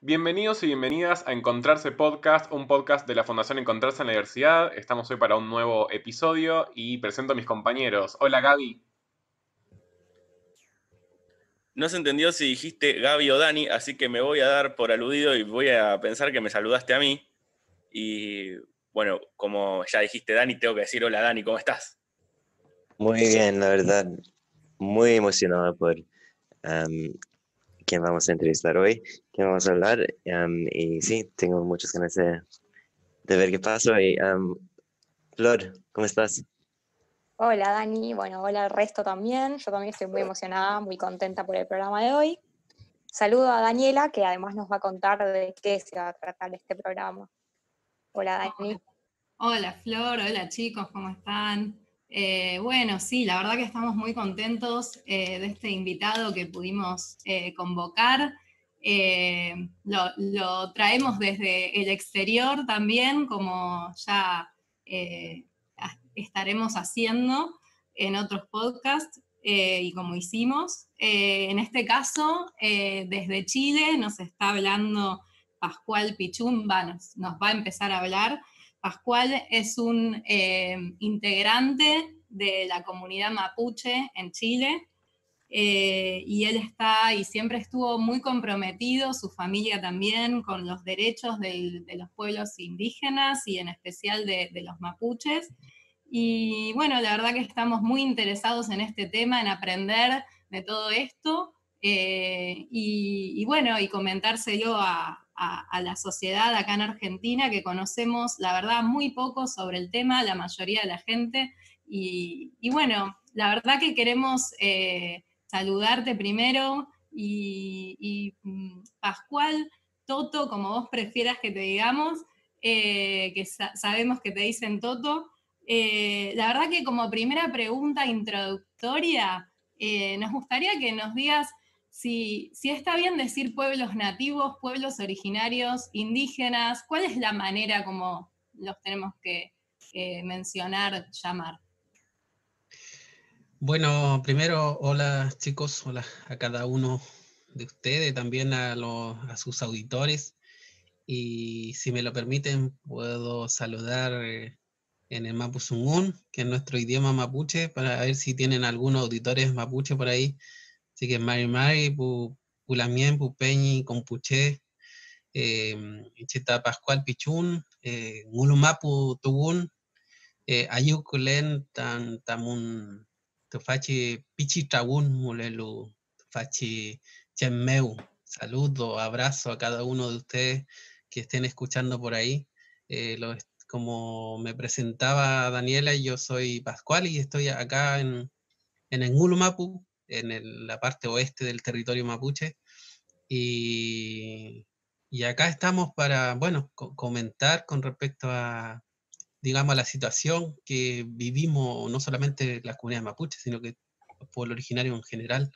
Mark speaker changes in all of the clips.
Speaker 1: Bienvenidos y bienvenidas a Encontrarse Podcast, un podcast de la Fundación Encontrarse en la Diversidad. Estamos hoy para un nuevo episodio y presento a mis compañeros. Hola Gaby.
Speaker 2: No se entendió si dijiste Gaby o Dani, así que me voy a dar por aludido y voy a pensar que me saludaste a mí. Y bueno, como ya dijiste Dani, tengo que decir hola Dani, ¿cómo estás?
Speaker 3: Muy bien, la verdad, muy emocionado por am, quién vamos a entrevistar hoy, quién vamos a hablar. Y sí, tengo muchas ganas de ver qué pasa. Y, Flor, ¿cómo estás?
Speaker 4: Hola Dani, bueno, hola al resto también. Yo también estoy muy emocionada, muy contenta por el programa de hoy. Saludo a Daniela, que además nos va a contar de qué se va a tratar este programa. Hola Dani.
Speaker 5: Hola Flor, hola chicos, ¿cómo están? Bueno, sí, la verdad que estamos muy contentos de este invitado que pudimos convocar. Lo traemos desde el exterior también, como ya estaremos haciendo en otros podcasts y como hicimos. En este caso, desde Chile nos está hablando Pascual Pichumba, nos va a empezar a hablar. Pascual es un integrante de la comunidad mapuche en Chile y él está y siempre estuvo muy comprometido, su familia también, con los derechos de los pueblos indígenas y en especial de los mapuches. Y bueno, la verdad que estamos muy interesados en este tema, en aprender de todo esto y bueno, y comentárselo a la sociedad acá en Argentina, que conocemos, la verdad, muy poco sobre el tema, la mayoría de la gente. Y bueno, la verdad que queremos saludarte primero Pascual, Toto, como vos prefieras que te digamos, que sabemos que te dicen Toto. La verdad que como primera pregunta introductoria, nos gustaría que nos digas si está bien decir pueblos nativos, pueblos originarios, indígenas, ¿cuál es la manera como los tenemos que mencionar, llamar?
Speaker 6: Bueno, primero, hola chicos, hola a cada uno de ustedes, también a sus auditores. Y si me lo permiten, puedo saludar en el Mapuzungún, que es nuestro idioma mapuche, para ver si tienen algunos auditores mapuche por ahí. Así que Mari Mari, Pulamien, Pupeñi, Compuche, Cheta Pascual Pichún, Ngulumapu Tugun, Ayukulen, Tamun, Tufachi Pichitragun, Mulelu, Tufachi Chemmeu. Saludo, abrazo a cada uno de ustedes que estén escuchando por ahí. Como me presentaba Daniela, yo soy Pascual y estoy acá en Ngulumapu, la parte oeste del territorio mapuche. Y acá estamos para, bueno, comentar con respecto a, digamos, a la situación que vivimos, no solamente las comunidades mapuches, sino que los pueblos originarios en general,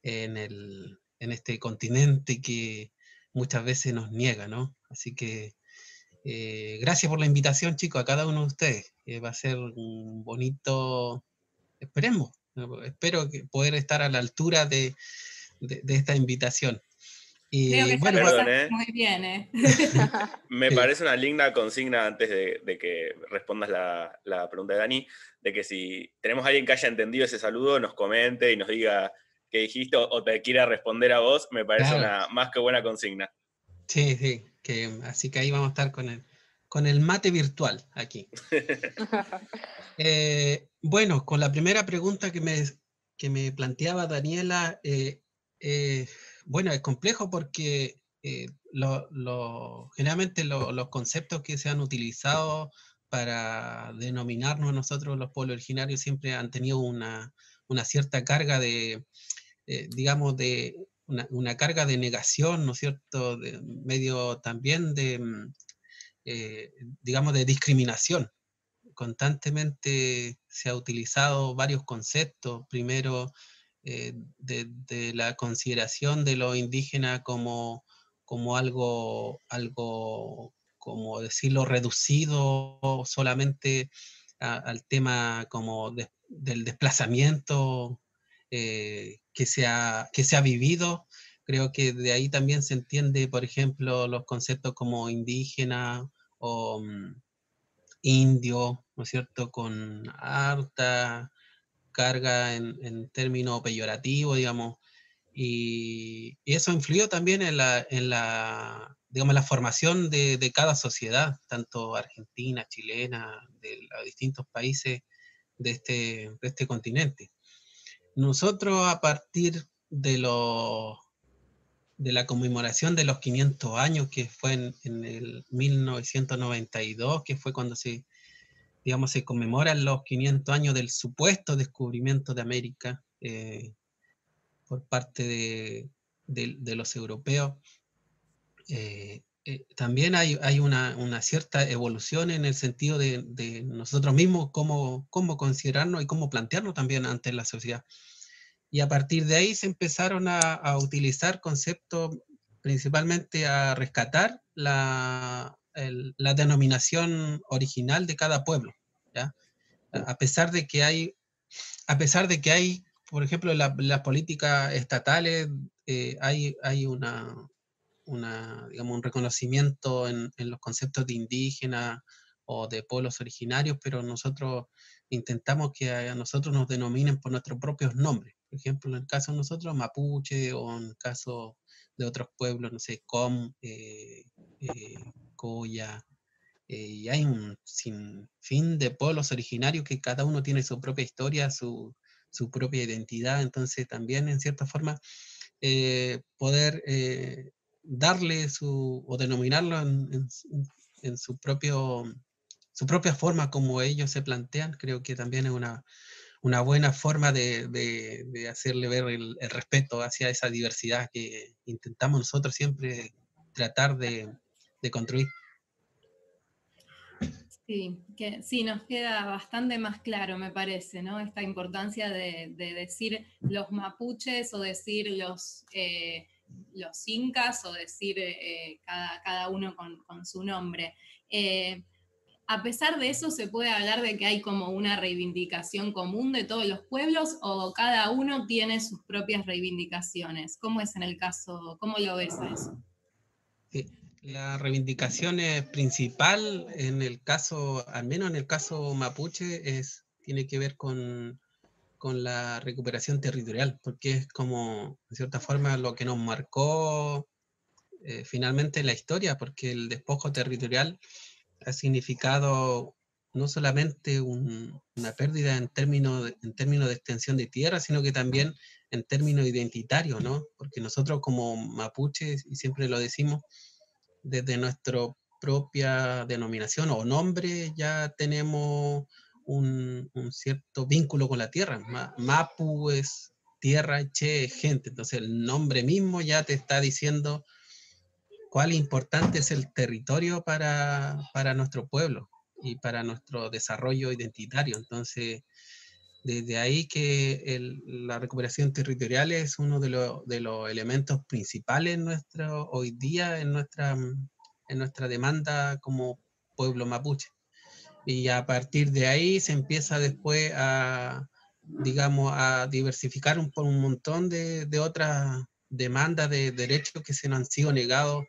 Speaker 6: en este continente que muchas veces nos niega, ¿no? Así que gracias por la invitación, chicos, a cada uno de ustedes. Va a ser un bonito, esperemos, ¿no? Espero poder estar a la altura de esta invitación.
Speaker 5: Creo que
Speaker 6: Bueno,
Speaker 2: Perdón,
Speaker 5: muy bien,
Speaker 2: Me
Speaker 6: sí.
Speaker 2: parece una linda consigna antes de que respondas la pregunta de Dani, de que si tenemos a alguien que haya entendido ese saludo, nos comente y nos diga qué dijiste o te quiera responder a vos, me parece
Speaker 6: Claro.
Speaker 2: una más que buena consigna.
Speaker 6: Sí, sí, así que ahí vamos a estar con el mate virtual aquí. Bueno, con la primera pregunta que me planteaba Daniela, bueno, es complejo porque generalmente los conceptos que se han utilizado para denominarnos a nosotros los pueblos originarios siempre han tenido una cierta carga digamos, de una carga de negación, ¿no es cierto?, de medio también digamos, de discriminación. Constantemente se ha utilizado varios conceptos, primero de la consideración de lo indígena como algo, como decirlo, reducido solamente al tema como del desplazamiento que se ha vivido, Creo que de ahí también se entiende, por ejemplo, los conceptos como indígena o indio, ¿no es cierto?, con harta carga en términos peyorativos, digamos, y eso influyó también digamos, la formación de cada sociedad, tanto argentina, chilena, de los distintos países de este continente. Nosotros, a partir de la conmemoración de los 500 años, que fue en el 1992, que fue cuando digamos, se conmemoran los 500 años del supuesto descubrimiento de América por parte de los europeos. También hay una cierta evolución en el sentido de nosotros mismos, cómo considerarnos y cómo plantearnos también ante la sociedad. Y a partir de ahí se empezaron a utilizar conceptos, principalmente a rescatar la denominación original de cada pueblo, ¿ya? A pesar de que hay, por ejemplo, las políticas estatales, hay digamos, un reconocimiento en los conceptos de indígena o de pueblos originarios, pero nosotros intentamos que a nosotros nos denominen por nuestros propios nombres. Por ejemplo, en el caso de nosotros, mapuche, o en el caso de otros pueblos, no sé, Coya, y hay un sinfín de pueblos originarios que cada uno tiene su propia historia, su propia identidad, entonces también en cierta forma poder darle o denominarlo en su propia forma como ellos se plantean, creo que también es una buena forma de hacerle ver el respeto hacia esa diversidad que intentamos nosotros siempre tratar de construir.
Speaker 5: Sí, sí, nos queda bastante más claro, me parece, ¿no? Esta importancia de decir los mapuches o decir los incas o decir cada uno con su nombre. A pesar de eso, ¿se puede hablar de que hay como una reivindicación común de todos los pueblos o cada uno tiene sus propias reivindicaciones? ¿Cómo es en el caso, cómo lo ves a eso?
Speaker 6: La reivindicación principal en el caso, al menos en el caso mapuche, tiene que ver con la recuperación territorial, porque es como, de cierta forma, lo que nos marcó finalmente la historia, porque el despojo territorial ha significado no solamente una pérdida en términos de extensión de tierra, sino que también en términos identitarios, ¿no? Porque nosotros como mapuches, y siempre lo decimos, desde nuestra propia denominación o nombre ya tenemos un cierto vínculo con la tierra. Mapu es tierra, che es gente. Entonces el nombre mismo ya te está diciendo cuál importante es el territorio para nuestro pueblo y para nuestro desarrollo identitario. Entonces, desde ahí que la recuperación territorial es uno de los elementos principales hoy día en nuestra demanda como pueblo mapuche. Y a partir de ahí se empieza después digamos, a diversificar por un montón de otras demandas de derechos que se nos han sido negados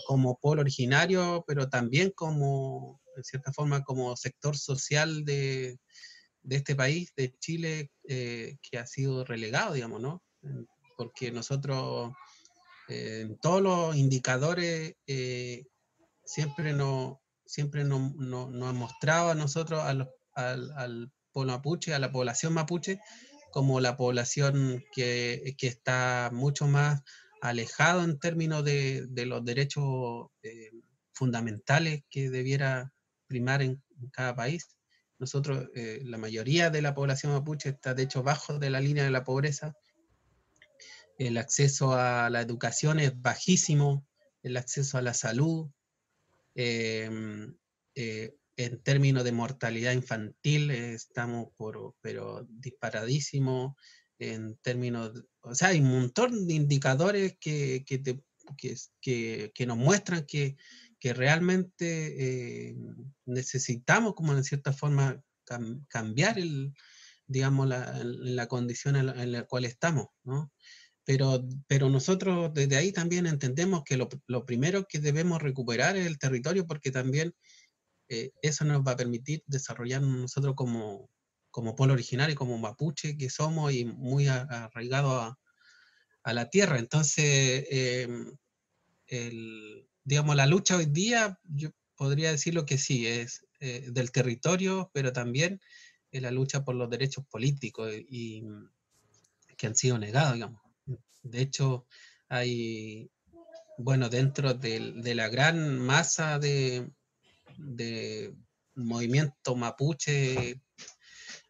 Speaker 6: como pueblo originario, pero también como, en cierta forma, como sector social de este país, de Chile, que ha sido relegado, digamos, ¿no? Porque nosotros, en todos los indicadores, siempre nos han mostrado a nosotros, al pueblo mapuche, a la población mapuche, como la población que está mucho más alejado en términos de los derechos fundamentales que debiera primar en cada país. Nosotros, la mayoría de la población mapuche está de hecho bajo de la línea de la pobreza. El acceso a la educación es bajísimo, el acceso a la salud, en términos de mortalidad infantil estamos pero disparadísimos en términos, o sea, hay un montón de indicadores que nos muestran que realmente necesitamos, como en cierta forma, cambiar digamos, la condición en la cual estamos, ¿no? pero nosotros desde ahí también entendemos que lo primero que debemos recuperar es el territorio, porque también eso nos va a permitir desarrollarnos nosotros como pueblo originario, como mapuche que somos y muy arraigados a la tierra. Entonces, digamos, la lucha hoy día, yo podría decirlo que sí, es del territorio, pero también la lucha por los derechos políticos y que han sido negados, digamos. De hecho, hay, bueno, dentro de la gran masa de movimiento mapuche,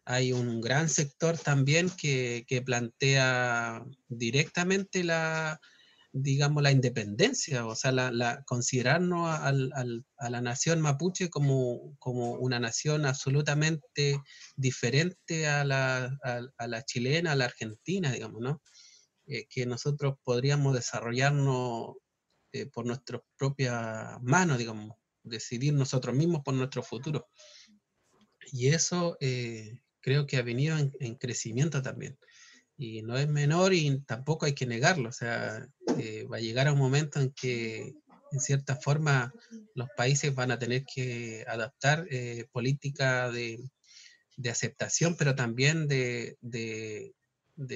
Speaker 6: hay un gran sector también que plantea directamente digamos, la independencia, o sea, considerarnos a la nación mapuche como una nación absolutamente diferente a la chilena, a la argentina, digamos, ¿no? Que nosotros podríamos desarrollarnos por nuestras propias manos, digamos, decidir nosotros mismos por nuestro futuro. Y eso creo que ha venido en crecimiento también. Y no es menor y tampoco hay que negarlo. O sea, va a llegar a un momento en que, en cierta forma, los países van a tener que adaptar política de aceptación, pero también de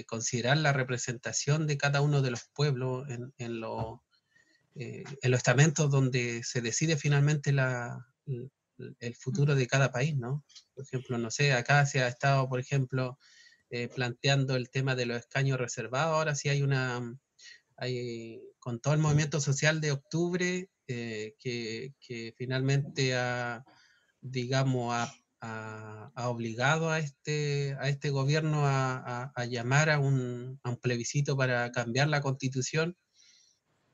Speaker 6: considerar la representación de cada uno de los pueblos en los estamentos donde se decide finalmente el futuro de cada país, ¿no? Por ejemplo, no sé, acá se ha estado, por ejemplo, planteando el tema de los escaños reservados. Ahora sí con todo el movimiento social de octubre, que finalmente digamos, ha obligado a este gobierno a llamar a un plebiscito para cambiar la constitución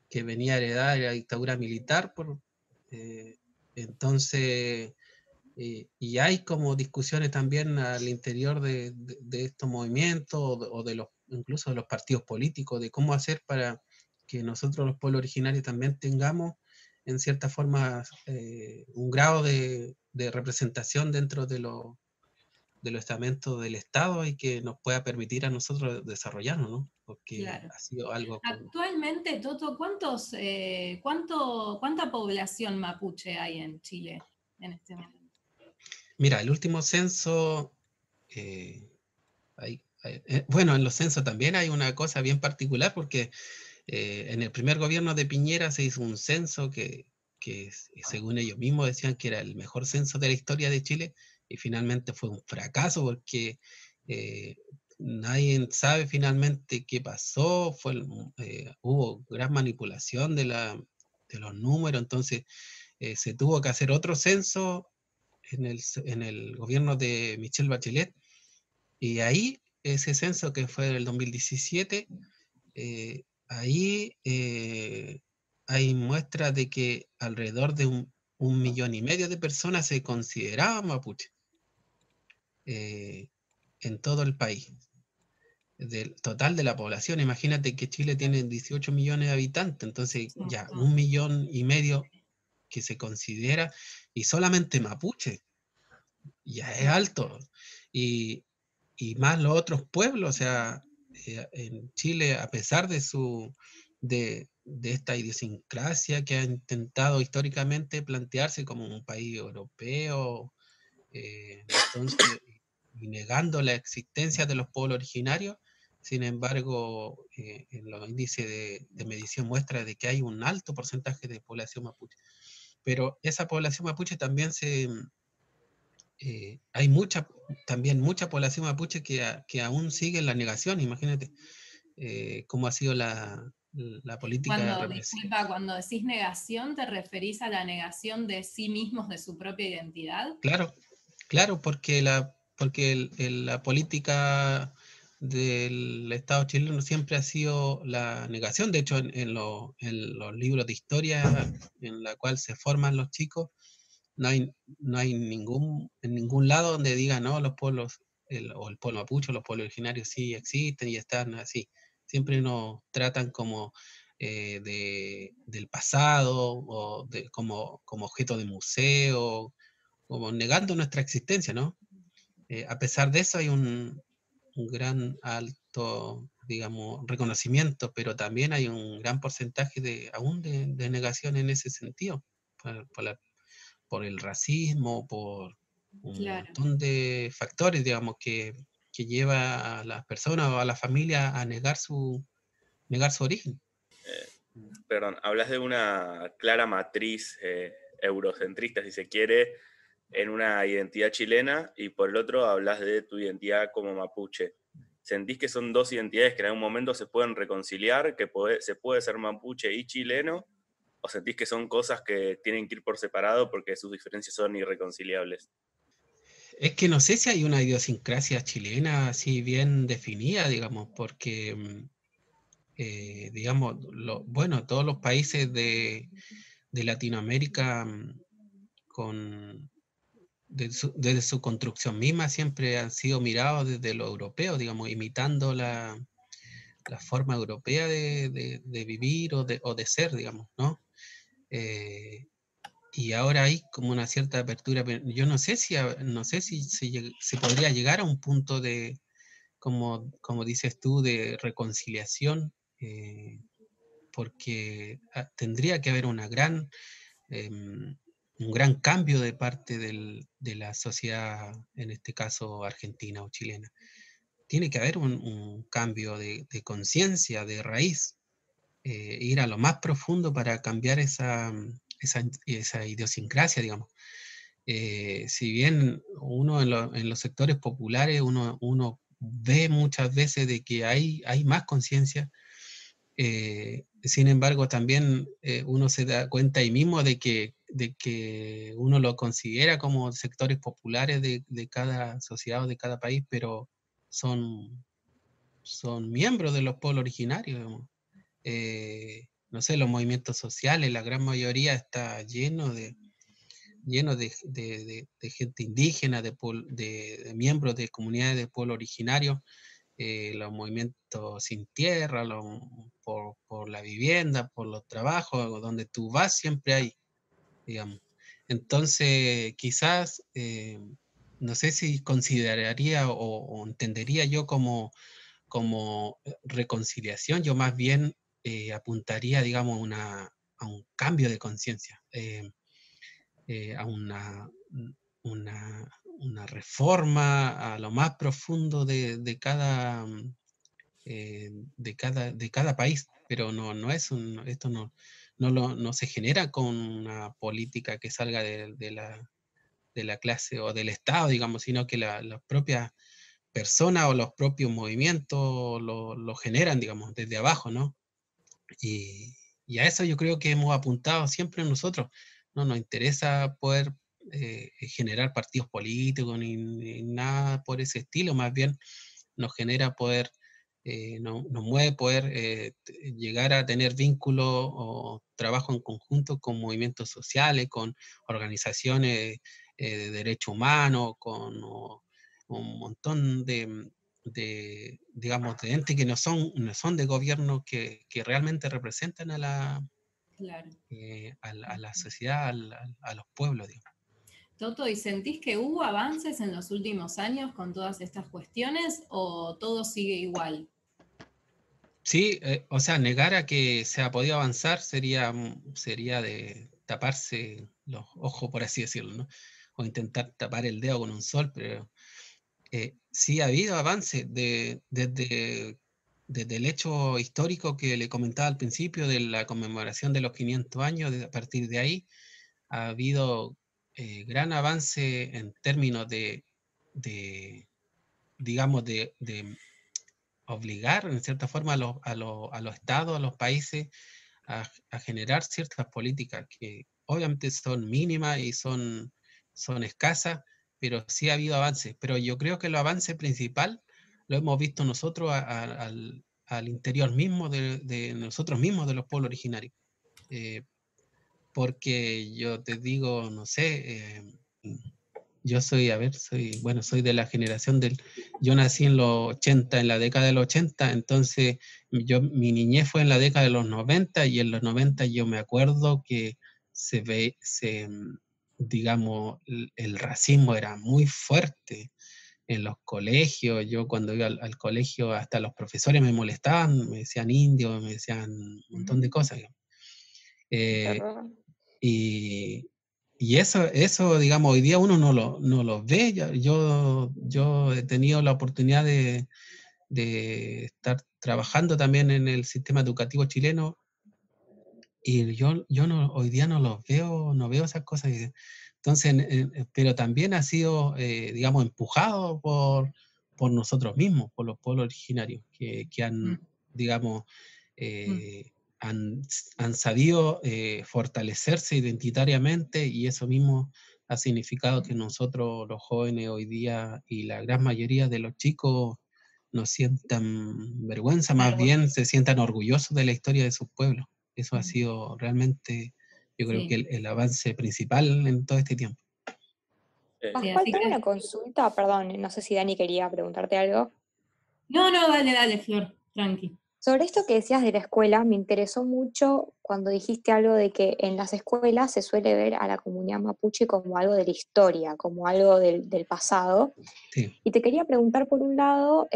Speaker 6: que venía heredada de la dictadura militar. Entonces, y hay como discusiones también al interior de estos movimientos o incluso de los partidos políticos, de cómo hacer para que nosotros los pueblos originarios también tengamos en cierta forma un grado de representación dentro de los estamentos del Estado y que nos pueda permitir a nosotros desarrollarnos, ¿no? Porque
Speaker 5: Claro.
Speaker 6: ha sido algo
Speaker 5: Actualmente, Toto, ¿cuánta población mapuche hay en Chile en este momento?
Speaker 6: Mira, el último censo, bueno, en los censos también hay una cosa bien particular, porque en el primer gobierno de Piñera se hizo un censo que según ellos mismos decían que era el mejor censo de la historia de Chile, y finalmente fue un fracaso porque nadie sabe finalmente qué pasó. Hubo gran manipulación de los números. Entonces se tuvo que hacer otro censo en el gobierno de Michelle Bachelet, y ahí ese censo que fue del 2017, ahí hay muestras de que alrededor de 1,5 millones de personas se consideraban mapuche en todo el país. Del total de la población, imagínate que Chile tiene 18 millones de habitantes, entonces ya 1,5 millones que se considera, y solamente mapuche, ya es alto. Y más los otros pueblos, o sea, en Chile, a pesar de esta idiosincrasia que ha intentado históricamente plantearse como un país europeo, entonces, y negando la existencia de los pueblos originarios, sin embargo, en los índices de medición muestra de que hay un alto porcentaje de población mapuche. Pero esa población mapuche también hay también mucha población mapuche que aún sigue en la negación. Imagínate cómo ha sido la política represiva.
Speaker 5: Cuando decís negación, ¿te referís a la negación de sí mismos, de su propia identidad?
Speaker 6: Claro, porque la política del Estado chileno siempre ha sido la negación. De hecho, en los libros de historia en la cual se forman los chicos, no hay en ningún lado donde diga, no, los pueblos, o el pueblo mapuche, los pueblos originarios sí existen y están así. Siempre nos tratan como del pasado, o como objeto de museo, como negando nuestra existencia, ¿no? A pesar de eso, hay un gran alto, digamos, reconocimiento, pero también hay un gran porcentaje aún de negación en ese sentido, por el racismo, por un
Speaker 5: Claro.
Speaker 6: montón de factores, digamos, que lleva a las personas o a la familia a negar su origen.
Speaker 2: Perdón, hablas de una clara matriz eurocentrista, si se quiere, en una identidad chilena, y por el otro hablas de tu identidad como mapuche. ¿Sentís que son dos identidades que en algún momento se pueden reconciliar, que se puede ser mapuche y chileno? ¿O sentís que son cosas que tienen que ir por separado porque sus diferencias son irreconciliables?
Speaker 6: Es que no sé si hay una idiosincrasia chilena así bien definida, digamos, porque, digamos, bueno, todos los países de Latinoamérica desde su construcción misma siempre han sido mirados desde lo europeo, digamos, imitando la forma europea de vivir o de ser, digamos, ¿no? Y ahora hay como una cierta apertura, pero yo no sé si se podría llegar a un punto de, como dices tú, de reconciliación, porque tendría que haber un gran cambio de parte de la sociedad, en este caso argentina o chilena. Tiene que haber un cambio de conciencia, de raíz, ir a lo más profundo para cambiar esa idiosincrasia, digamos. Si bien uno en los sectores populares, uno ve muchas veces de que hay más conciencia, sin embargo también uno se da cuenta ahí mismo de que uno lo considera como sectores populares de cada sociedad o de cada país, pero son miembros de los pueblos originarios, digamos. No sé, los movimientos sociales, la gran mayoría está lleno de gente indígena, de miembros de comunidades de pueblo originario, los movimientos sin tierra, por la vivienda, por los trabajos, donde tú vas siempre hay, digamos. Entonces, quizás, no sé si consideraría o entendería yo como reconciliación, yo más bien apuntaría, digamos, a un cambio de conciencia, a una reforma a lo más profundo de cada, de cada país, pero no es esto no se genera con una política que salga de la clase o del Estado, digamos, sino que las propias personas o los propios movimientos lo generan, digamos, desde abajo, ¿no? Y a eso yo creo que hemos apuntado siempre nosotros. No nos interesa poder generar partidos políticos ni nada por ese estilo, más bien nos genera poder, nos mueve poder llegar a tener vínculos o trabajo en conjunto con movimientos sociales, con organizaciones de derechos humanos, con un montón digamos, de entes que no son de gobierno, que realmente representan a
Speaker 5: Claro.
Speaker 6: a la sociedad, a los pueblos, digamos.
Speaker 5: Toto, ¿y sentís que hubo avances en los últimos años con todas estas cuestiones o todo sigue igual?
Speaker 6: Sí, o sea, negar a que se ha podido avanzar sería de taparse los ojos, por así decirlo, ¿no? O intentar tapar el dedo con un sol, pero sí ha habido avances desde el hecho histórico que le comentaba al principio de la conmemoración de los 500 años. A partir de ahí ha habido gran avance en términos de digamos, de obligar en cierta forma a los estados, a los países, a generar ciertas políticas que obviamente son mínimas y son escasas, pero sí ha habido avances. Pero yo creo que el avance principal lo hemos visto nosotros al interior mismo de nosotros mismos, de los pueblos originarios. Porque yo te digo, no sé, yo soy de la generación yo nací en los 80, en la década de los 80, entonces mi niñez fue en la década de los 90, y en los 90 yo me acuerdo que digamos, el racismo era muy fuerte, en los colegios. Yo cuando iba al colegio, hasta los profesores me molestaban, me decían indio, me decían un montón de cosas. Eh,
Speaker 4: Terror.
Speaker 6: y eso, digamos, hoy día uno no lo ve. Yo he tenido la oportunidad de estar trabajando también en el sistema educativo chileno y yo no, hoy día no los veo, no veo esas cosas. Entonces, pero también ha sido, digamos, empujado por nosotros mismos, por los pueblos originarios, que han, digamos, han sabido fortalecerse identitariamente, y eso mismo ha significado que nosotros, los jóvenes hoy día, y la gran mayoría de los chicos, no sientan vergüenza, más bien se sientan orgullosos de la historia de sus pueblos. Eso ha sido realmente, yo creo que el avance principal en todo este tiempo.
Speaker 4: Pascual, tengo una consulta, perdón, no sé si Dani quería preguntarte algo.
Speaker 5: No, dale, Flor, tranqui.
Speaker 4: Sobre esto que decías de la escuela, me interesó mucho cuando dijiste algo de que en las escuelas se suele ver a la comunidad mapuche como algo de la historia, como algo del pasado.
Speaker 6: Sí.
Speaker 4: Y te quería preguntar, por un lado,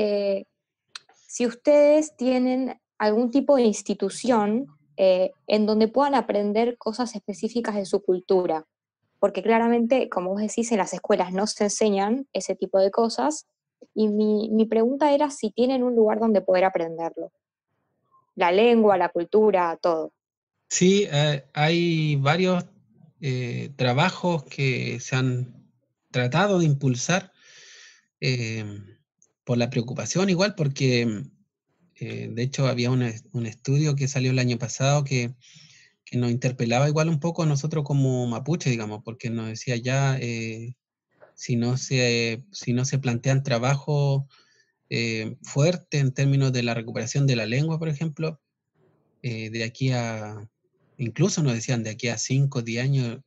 Speaker 4: si ustedes tienen algún tipo de institución en donde puedan aprender cosas específicas de su cultura. Porque claramente, como vos decís, en las escuelas no se enseñan ese tipo de cosas. Y mi pregunta era si tienen un lugar donde poder aprenderlo. La lengua, la cultura, todo.
Speaker 6: Sí, hay varios trabajos que se han tratado de impulsar por la preocupación igual, porque de hecho había un estudio que salió el año pasado que nos interpelaba igual un poco a nosotros como mapuche, digamos, porque nos decía ya, si no se plantean trabajos fuertes en términos de la recuperación de la lengua, por ejemplo, de aquí a, incluso nos decían, de aquí a 5 o 10 años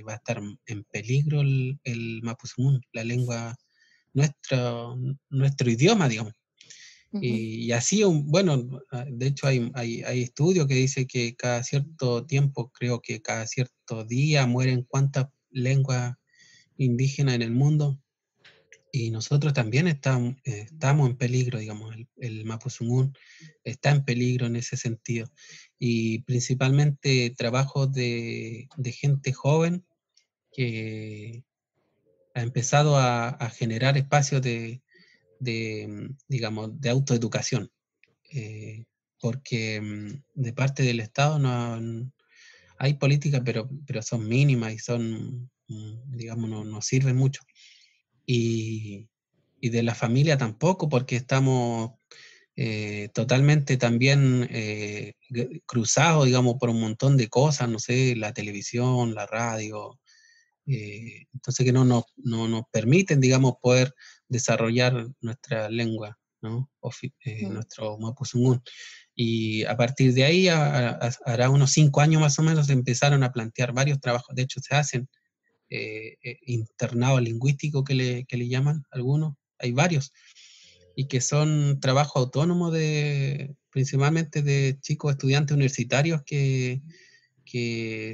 Speaker 6: va a estar en peligro el mapuzungún, la lengua, nuestro idioma, digamos. Y así, bueno, de hecho hay estudios que dicen que cada cierto tiempo, creo que cada cierto día mueren cuántas lenguas indígenas en el mundo, y nosotros también estamos en peligro, digamos, el mapuzungún está en peligro en ese sentido. Y principalmente trabajos de gente joven que ha empezado a generar espacios digamos, de autoeducación. Porque de parte del Estado hay políticas, pero son mínimas y son, digamos, no sirven mucho. Y de la familia tampoco, porque estamos totalmente también cruzados, digamos, por un montón de cosas, no sé, la televisión, la radio, entonces que no nos permiten, digamos, poder desarrollar nuestra lengua, ¿no? Nuestro mapuzungún. Y a partir de ahí, hará unos 5 años más o menos, se empezaron a plantear varios trabajos. De hecho, se hacen internados lingüísticos que le llaman algunos, hay varios, y que son trabajos autónomos principalmente de chicos estudiantes universitarios que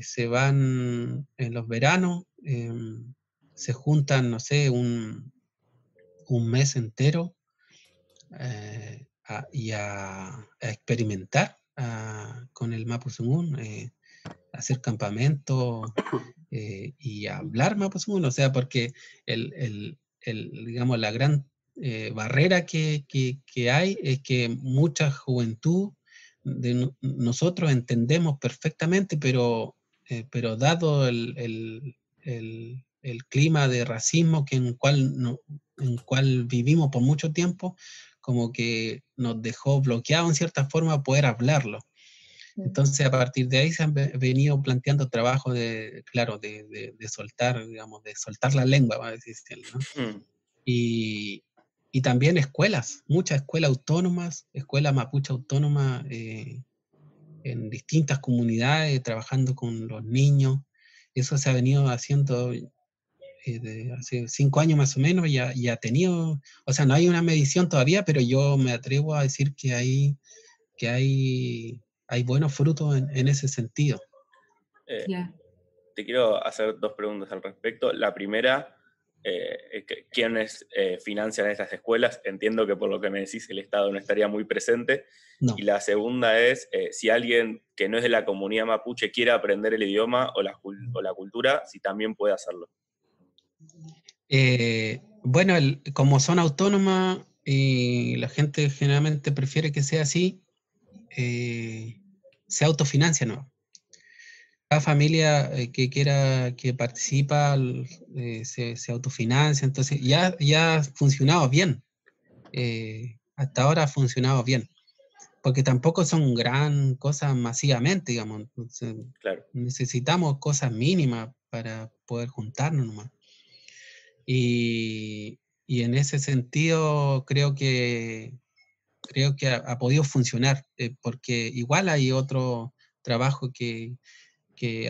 Speaker 6: se van en los veranos, se juntan, no sé, un mes entero y a experimentar con el mapuzungún, hacer campamentos y hablar mapuzungún, o sea, porque digamos, la gran barrera que hay es que mucha juventud de nosotros entendemos perfectamente, pero dado el clima de racismo en cual vivimos por mucho tiempo, como que nos dejó bloqueado en cierta forma poder hablarlo. Entonces, a partir de ahí se han venido planteando trabajos de soltar, digamos, de soltar la lengua, vamos a decirlo, ¿no? Y también escuelas, muchas escuelas autónomas, escuelas mapuche autónomas en distintas comunidades, trabajando con los niños. Eso se ha venido haciendo hace 5 años más o menos, y ha tenido, o sea, no hay una medición todavía, pero yo me atrevo a decir que hay buenos frutos en ese sentido.
Speaker 5: Claro.
Speaker 2: Te quiero hacer 2 preguntas al respecto. La primera, quiénes financian estas escuelas. Entiendo que por lo que me decís el Estado no estaría muy presente.
Speaker 6: No.
Speaker 2: Y la segunda es, si alguien que no es de la comunidad mapuche quiere aprender el idioma o la cultura, si también puede hacerlo.
Speaker 6: Bueno, como son autónomas y la gente generalmente prefiere que sea así, se autofinancia, ¿no? Cada familia que quiera, que participa, se autofinancia, entonces ya ha funcionado bien. Hasta ahora ha funcionado bien, porque tampoco son gran cosas masivamente, digamos. Entonces,
Speaker 2: Claro.
Speaker 6: necesitamos cosas mínimas para poder juntarnos nomás. Y en ese sentido creo que ha podido funcionar, porque igual hay otro trabajo que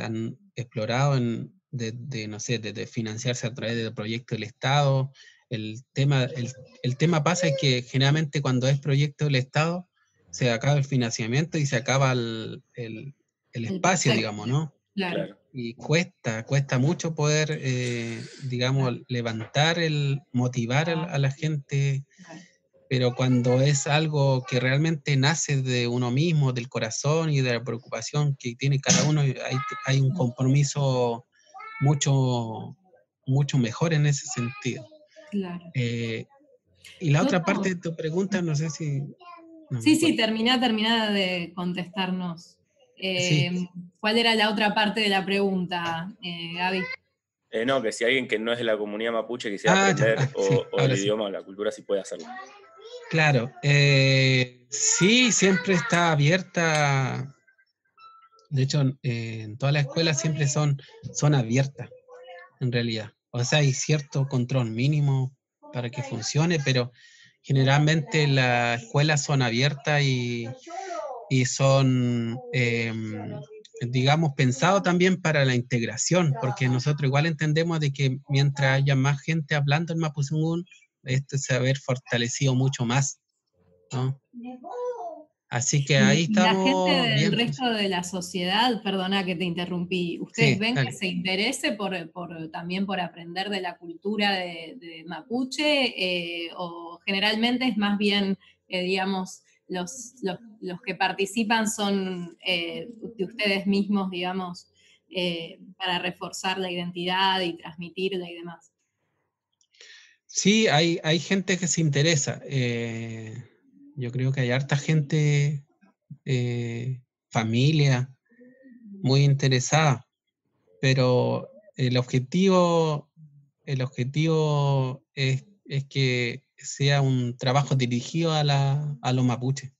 Speaker 6: han explorado no sé, de financiarse a través del proyecto del Estado. El tema pasa es que generalmente cuando es proyecto del Estado se acaba el financiamiento y se acaba el espacio,
Speaker 5: proyecto,
Speaker 6: digamos, ¿no?
Speaker 5: Claro.
Speaker 6: Y cuesta mucho poder, digamos, levantar, motivar a la gente, pero cuando es algo que realmente nace de uno mismo, del corazón y de la preocupación que tiene cada uno, hay un compromiso mucho, mucho mejor en ese sentido.
Speaker 5: Claro.
Speaker 6: Y la otra parte de tu pregunta, no sé si... No,
Speaker 5: Sí, termina de contestarnos.
Speaker 6: Sí.
Speaker 5: ¿Cuál era la otra parte de la pregunta, Gaby?
Speaker 2: No, que si alguien que no es de la comunidad mapuche quisiera aprender
Speaker 6: sí,
Speaker 2: o el
Speaker 6: ahora sí.
Speaker 2: idioma o la cultura, sí puede hacerlo.
Speaker 6: Claro, sí, siempre está abierta. De hecho, en todas las escuelas siempre son abiertas, en realidad. O sea, hay cierto control mínimo para que funcione, pero generalmente las escuelas son abiertas y son, digamos, pensados también para la integración, porque nosotros igual entendemos de que mientras haya más gente hablando el Mapuzungún, esto se va a ver fortalecido mucho más, ¿no? Así que ahí
Speaker 5: Y la gente
Speaker 6: estamos
Speaker 5: del
Speaker 6: bien.
Speaker 5: resto de la sociedad, perdona que te interrumpí, ¿ustedes
Speaker 6: Sí,
Speaker 5: ven
Speaker 6: dale.
Speaker 5: que se interese también por aprender de la cultura de Mapuche? ¿O generalmente es más bien, digamos, los que participan son de ustedes mismos, digamos, para reforzar la identidad y transmitirla y demás?
Speaker 6: Sí, hay gente que se interesa. Yo creo que hay harta gente, familia, muy interesada, pero el objetivo es que sea un trabajo dirigido a los mapuches.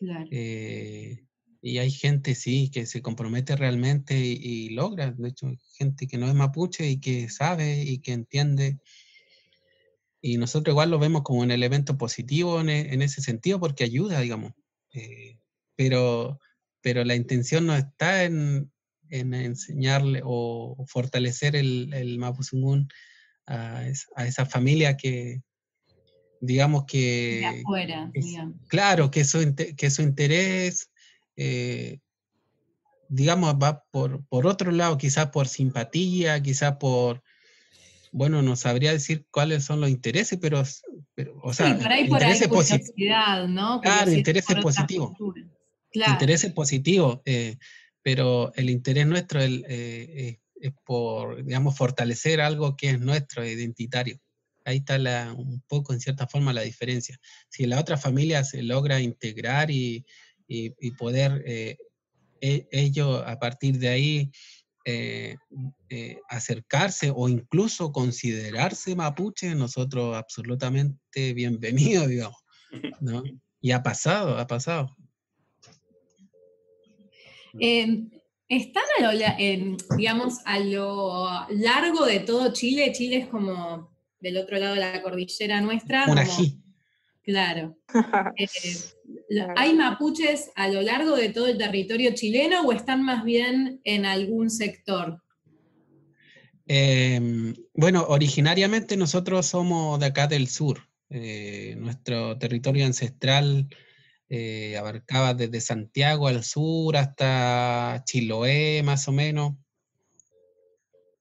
Speaker 5: Claro.
Speaker 6: Y hay gente, sí, que se compromete realmente y logra. De hecho, gente que no es mapuche y que sabe y que entiende. Y nosotros igual lo vemos como un elemento positivo en ese sentido porque ayuda, digamos. Pero la intención no está en enseñarle o fortalecer el Mapuzungún a esa familia que, digamos
Speaker 5: De
Speaker 6: que,
Speaker 5: afuera, digamos.
Speaker 6: claro, que su interés, digamos, va por otro lado, quizás por simpatía, quizás bueno, no sabría decir cuáles son los intereses, pero o sea,
Speaker 5: Sí, por ahí
Speaker 6: intereses positivos.
Speaker 5: curiosidad, ¿no?
Speaker 6: Claro,
Speaker 5: Curiosidad
Speaker 6: intereses
Speaker 5: por otras
Speaker 6: positivos.
Speaker 5: culturas. Claro.
Speaker 6: Intereses positivos, pero el interés nuestro es por, digamos, fortalecer algo que es nuestro, identitario. Ahí está un poco, en cierta forma, la diferencia. Si la otra familia se logra integrar y poder ellos a partir de ahí acercarse o incluso considerarse mapuche, nosotros absolutamente bienvenidos, digamos, ¿no? Y ha pasado.
Speaker 5: Están digamos, a lo largo de todo Chile. Chile es como del otro lado de la cordillera nuestra.
Speaker 6: Un
Speaker 5: Como,
Speaker 6: ají.
Speaker 5: claro. ¿Hay mapuches a lo largo de todo el territorio chileno o están más bien en algún sector?
Speaker 6: Bueno, originariamente nosotros somos de acá del sur. Nuestro territorio ancestral abarcaba desde Santiago al sur hasta Chiloé, más o menos.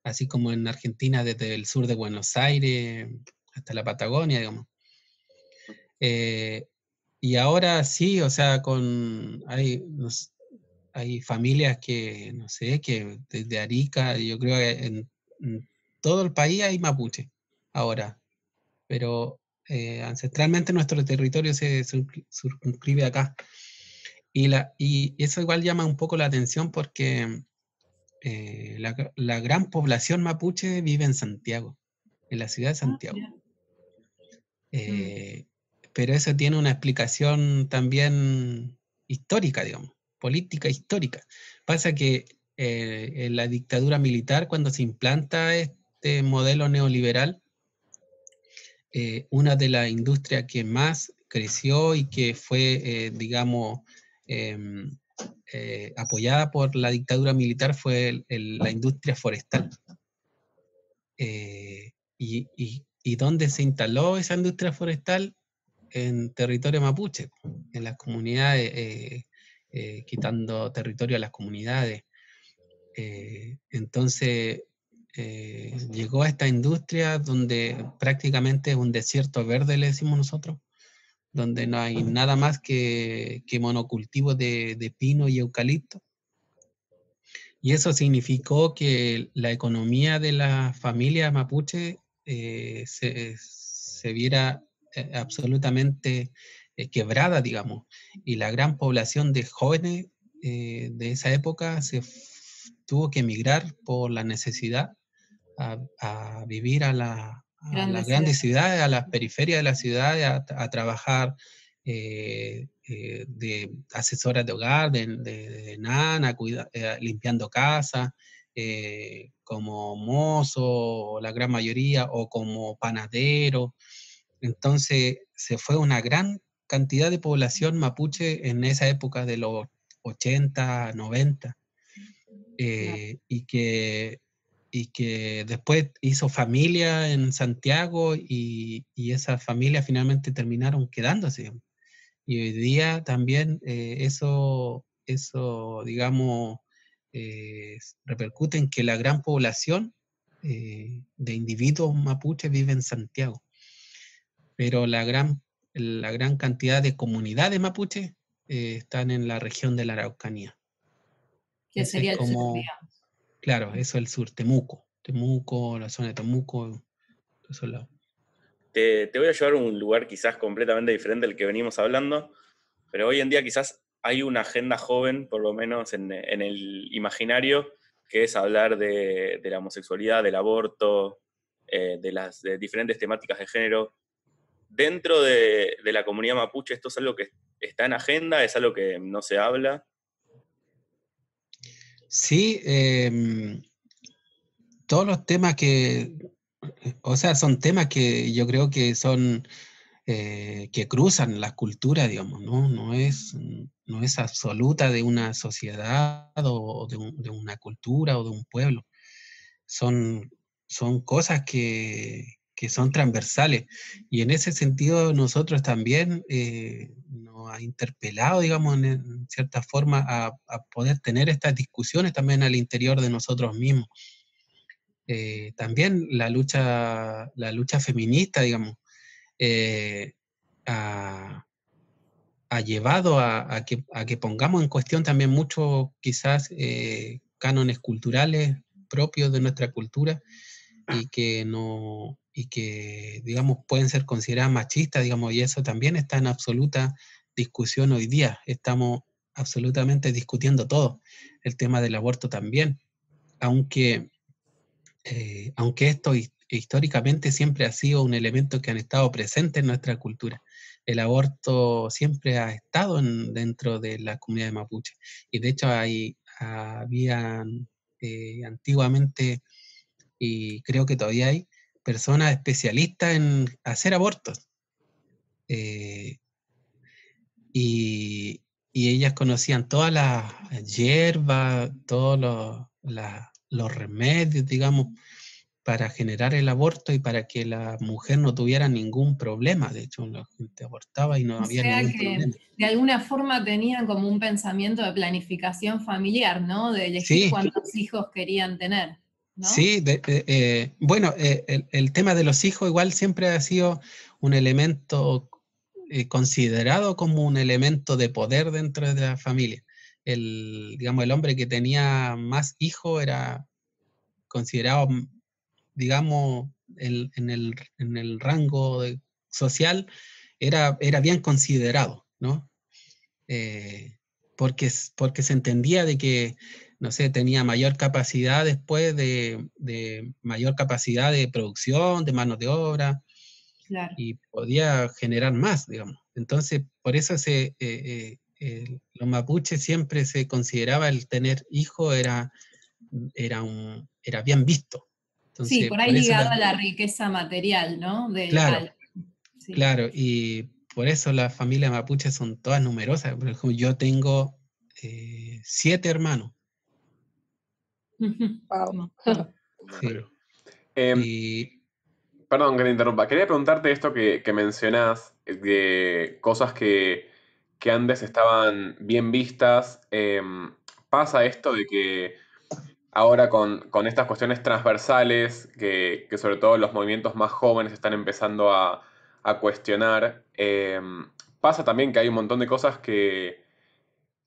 Speaker 6: así como en Argentina desde el sur de Buenos Aires hasta la Patagonia, digamos. Y ahora sí, o sea, hay familias que, no sé, que desde Arica, yo creo que en todo el país hay mapuche ahora, pero ancestralmente nuestro territorio se circunscribe acá. Y eso igual llama un poco la atención porque la gran población mapuche vive en Santiago, en la ciudad de Santiago. Pero eso tiene una explicación también histórica, digamos, política histórica. Pasa que en la dictadura militar, cuando se implanta este modelo neoliberal, una de las industrias que más creció y que fue, digamos, apoyada por la dictadura militar fue la industria forestal. ¿Y dónde se instaló esa industria forestal? En territorio mapuche, en las comunidades, quitando territorio a las comunidades. Entonces, llegó a esta industria donde prácticamente es un desierto verde, le decimos nosotros, donde no hay nada más que monocultivos de pino y eucalipto. Y eso significó que la economía de la familia mapuche se viera absolutamente quebrada, digamos. Y la gran población de jóvenes de esa época tuvo que emigrar por la necesidad a vivir a las grandes ciudades, a las periferias de las ciudades, a trabajar de asesoras de hogar, de nana, limpiando casas, como mozo, la gran mayoría, o como panadero. Entonces se fue una gran cantidad de población mapuche en esa época de los 80, 90, y que después hizo familia en Santiago y esas familias finalmente terminaron quedándose. Y hoy día también eso, digamos, repercute en que la gran población de individuos mapuches vive en Santiago. Pero la gran cantidad de comunidades mapuches están en la región de la Araucanía.
Speaker 5: Que sería el sur, digamos.
Speaker 6: Claro, eso es el sur, Temuco, la zona de Temuco, esos lados.
Speaker 2: Te voy a llevar a un lugar quizás completamente diferente al que venimos hablando, pero hoy en día quizás hay una agenda joven, por lo menos en el imaginario, que es hablar de la homosexualidad, del aborto, de diferentes temáticas de género. Dentro de la comunidad mapuche, ¿esto es algo que está en agenda? ¿Es algo que no se habla?
Speaker 6: Sí, todos los temas son temas que yo creo que son, que cruzan las culturas, digamos, ¿no? No es absoluta de una sociedad o de una cultura o de un pueblo. Son cosas que son transversales. Y en ese sentido nosotros también nos ha interpelado, digamos, en cierta forma a poder tener estas discusiones también al interior de nosotros mismos. También la lucha feminista, digamos, ha llevado a que pongamos en cuestión también mucho, quizás, cánones culturales propios de nuestra cultura y que, digamos, pueden ser consideradas machistas, digamos, y eso también está en absoluta discusión hoy día. Estamos absolutamente discutiendo todo. El tema del aborto también, aunque esto históricamente siempre ha sido un elemento que han estado presente en nuestra cultura. El aborto siempre ha estado dentro de la comunidad mapuche. Y de hecho habían antiguamente, y creo que todavía hay, personas especialistas en hacer abortos. Y ellas conocían todas las hierbas, todos los remedios, digamos, para generar el aborto y para que la mujer no tuviera ningún problema. De hecho, la gente abortaba y no había ningún problema.
Speaker 5: De alguna forma tenían como un pensamiento de planificación familiar, ¿no? De elegir cuántos hijos querían tener. ¿no?
Speaker 6: Sí, bueno, el tema de los hijos igual siempre ha sido un elemento considerado como un elemento de poder dentro de la familia. Digamos, el hombre que tenía más hijos era considerado, digamos, en el rango social, era bien considerado, ¿no? Porque se entendía de que, no sé, tenía mayor capacidad después de mayor capacidad de producción, de mano de obra,
Speaker 5: Claro.
Speaker 6: y podía generar más, digamos. Entonces, por eso los mapuches siempre se consideraba el tener hijos era bien visto.
Speaker 5: Sí,
Speaker 6: Entonces,
Speaker 5: por ahí
Speaker 6: por eso,
Speaker 5: ligado a la riqueza material, ¿no?
Speaker 6: claro,
Speaker 5: Sí.
Speaker 6: claro, y por eso las familias mapuches son todas numerosas. Por ejemplo, yo tengo 7 hermanos.
Speaker 4: Wow.
Speaker 6: Sí.
Speaker 1: Em,
Speaker 6: Y
Speaker 1: Perdón que te interrumpa. Quería preguntarte esto que mencionás, de cosas que antes estaban bien vistas. Pasa esto de que ahora con estas cuestiones transversales, que sobre todo los movimientos más jóvenes están empezando a cuestionar, pasa también que hay un montón de cosas que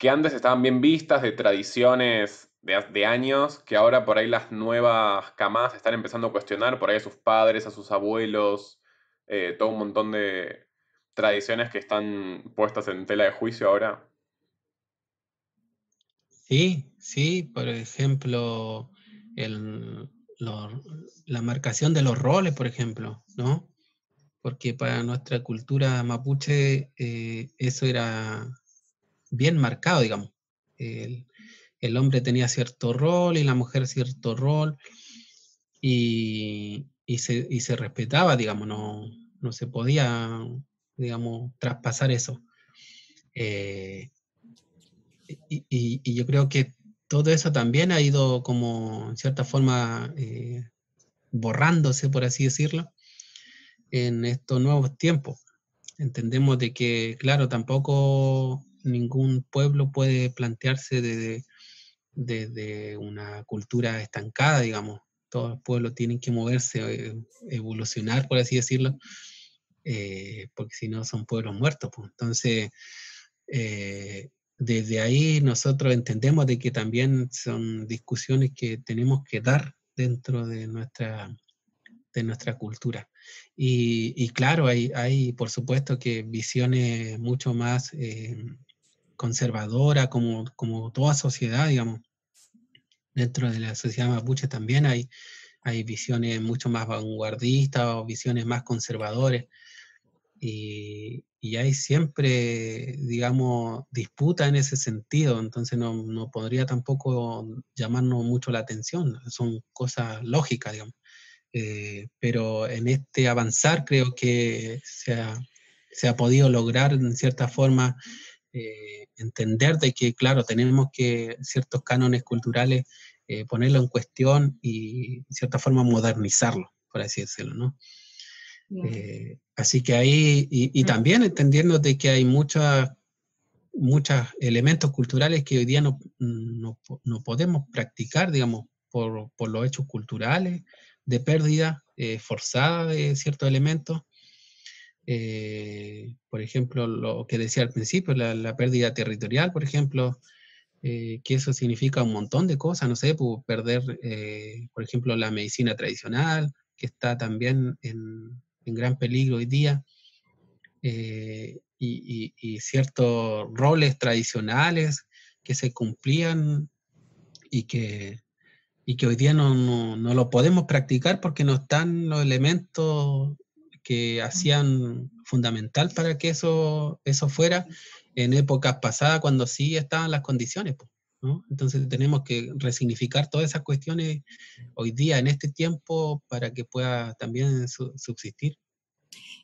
Speaker 1: antes estaban bien vistas, de tradiciones de años, que ahora por ahí las nuevas camadas están empezando a cuestionar, por ahí a sus padres, a sus abuelos, todo un montón de tradiciones que están puestas en tela de juicio ahora.
Speaker 6: sí, por ejemplo, el- lo- la marcación de los roles, por ejemplo, ¿no? Porque para nuestra cultura mapuche eso era bien marcado, digamos. El, el hombre tenía cierto rol y la mujer cierto rol, y se respetaba, digamos, no se podía, digamos, traspasar eso. Eh, y yo creo que todo eso también ha ido como, en cierta forma, borrándose, por así decirlo, en estos nuevos tiempos. Entendemos de que, claro, tampoco ningún pueblo puede plantearse desde una cultura estancada, digamos. Todos los pueblos tienen que moverse, evolucionar, por así decirlo, porque si no son pueblos muertos, pues. Entonces, desde ahí nosotros entendemos de que también son discusiones que tenemos que dar dentro de nuestra cultura. Y claro, hay por supuesto que visiones mucho más conservadoras, como toda sociedad, digamos. Dentro de la sociedad mapuche también hay visiones mucho más vanguardistas o visiones más conservadoras. Y hay siempre, digamos, disputa en ese sentido, entonces no podría tampoco llamarnos mucho la atención, son cosas lógicas, digamos. Pero en este avanzar creo que se ha podido lograr en cierta forma entender de que, claro, tenemos que ciertos cánones culturales ponerlo en cuestión y en cierta forma modernizarlo, por así decirlo, ¿no? Así que ahí, y también entendiendo de que hay muchos elementos culturales que hoy día no podemos practicar, digamos, por los hechos culturales, de pérdida forzada de ciertos elementos. Por ejemplo, lo que decía al principio, la pérdida territorial, por ejemplo, que eso significa un montón de cosas, no sé, perder, por ejemplo, la medicina tradicional, que está también en gran peligro hoy día, y ciertos roles tradicionales que se cumplían y que hoy día no lo podemos practicar porque no están los elementos que hacían fundamental para que eso fuera en épocas pasadas cuando sí estaban las condiciones, pues, ¿no? Entonces tenemos que resignificar todas esas cuestiones hoy día, en este tiempo, para que pueda también subsistir.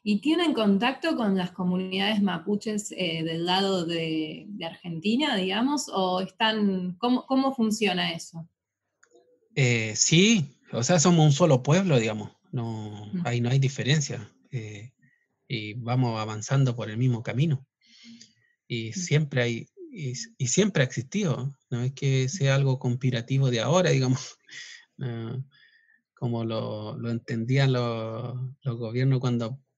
Speaker 5: ¿Y tienen contacto con las comunidades mapuches del lado de Argentina, digamos? ¿O cómo funciona eso?
Speaker 6: Sí, o sea, somos un solo pueblo, digamos, ahí no hay diferencia, y vamos avanzando por el mismo camino. Y siempre y siempre ha existido, no es que sea algo conspirativo de ahora, digamos, como lo entendían los gobiernos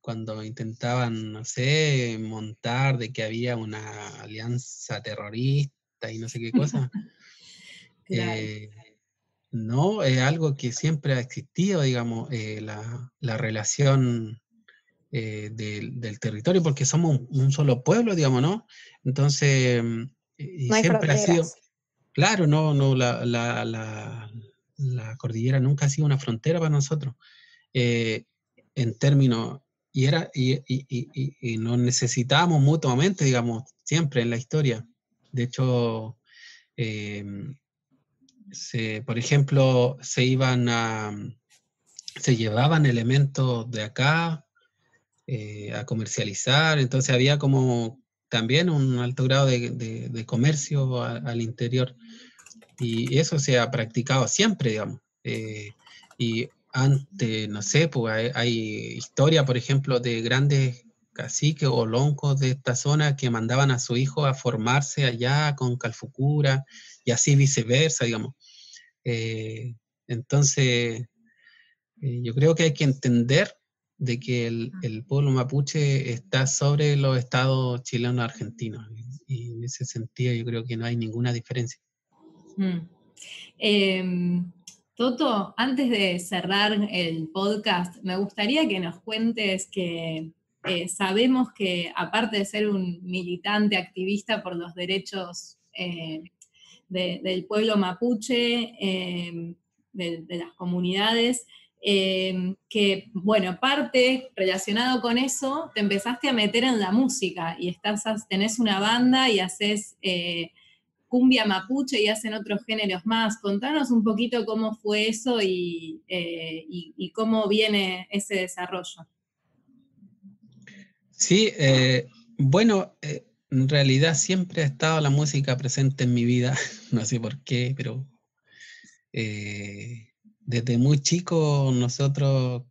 Speaker 6: cuando intentaban, no sé, montar de que había una alianza terrorista y no sé qué cosa.
Speaker 5: Claro.
Speaker 6: No, es algo que siempre ha existido, digamos, la relación del territorio, porque somos un solo pueblo, digamos, ¿no? Entonces, y
Speaker 4: No hay
Speaker 6: siempre ha sido,
Speaker 4: fronteras.
Speaker 6: claro, no, la cordillera nunca ha sido una frontera para nosotros, en términos, y nos necesitábamos mutuamente, digamos, siempre en la historia. De hecho, por ejemplo, se llevaban elementos de acá a comercializar, entonces había como también un alto grado de comercio al interior, y eso se ha practicado siempre, digamos. Y antes, no sé, pues hay historia, por ejemplo, de grandes caciques o loncos de esta zona que mandaban a su hijo a formarse allá con Calfucura, y así viceversa, digamos. Entonces, yo creo que hay que entender de que el pueblo mapuche está sobre los estados chilenos argentinos, y en ese sentido yo creo que no hay ninguna diferencia.
Speaker 5: Toto, antes de cerrar el podcast, me gustaría que nos cuentes que sabemos que aparte de ser un militante activista por los derechos del pueblo mapuche, de las comunidades, que, bueno, parte relacionado con eso, te empezaste a meter en la música y tenés una banda y haces cumbia mapuche y hacen otros géneros más. Contanos un poquito cómo fue eso y cómo viene ese desarrollo.
Speaker 6: Sí, bueno, en realidad siempre ha estado la música presente en mi vida, no sé por qué, pero desde muy chico nosotros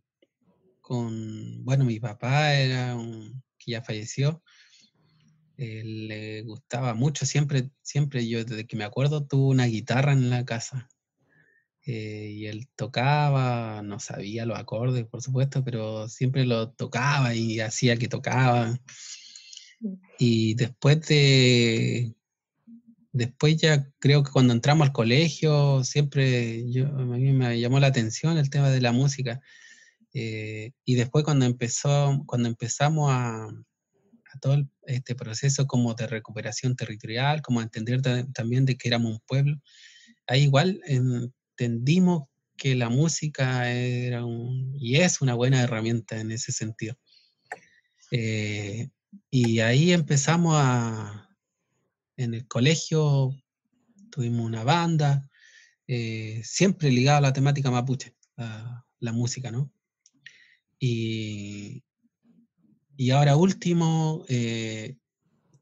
Speaker 6: bueno, mi papá que ya falleció, le gustaba mucho, siempre yo desde que me acuerdo tuve una guitarra en la casa, y él tocaba, no sabía los acordes, por supuesto, pero siempre lo tocaba y hacía que tocaba. Y después ya creo que cuando entramos al colegio, a mí me llamó la atención el tema de la música. Y después cuando empezamos a todo este proceso como de recuperación territorial, como a entender también de que éramos un pueblo, ahí igual entendimos que la música y es una buena herramienta en ese sentido. Y ahí empezamos en el colegio, tuvimos una banda, siempre ligada a la temática mapuche, la música, ¿no? Y ahora último,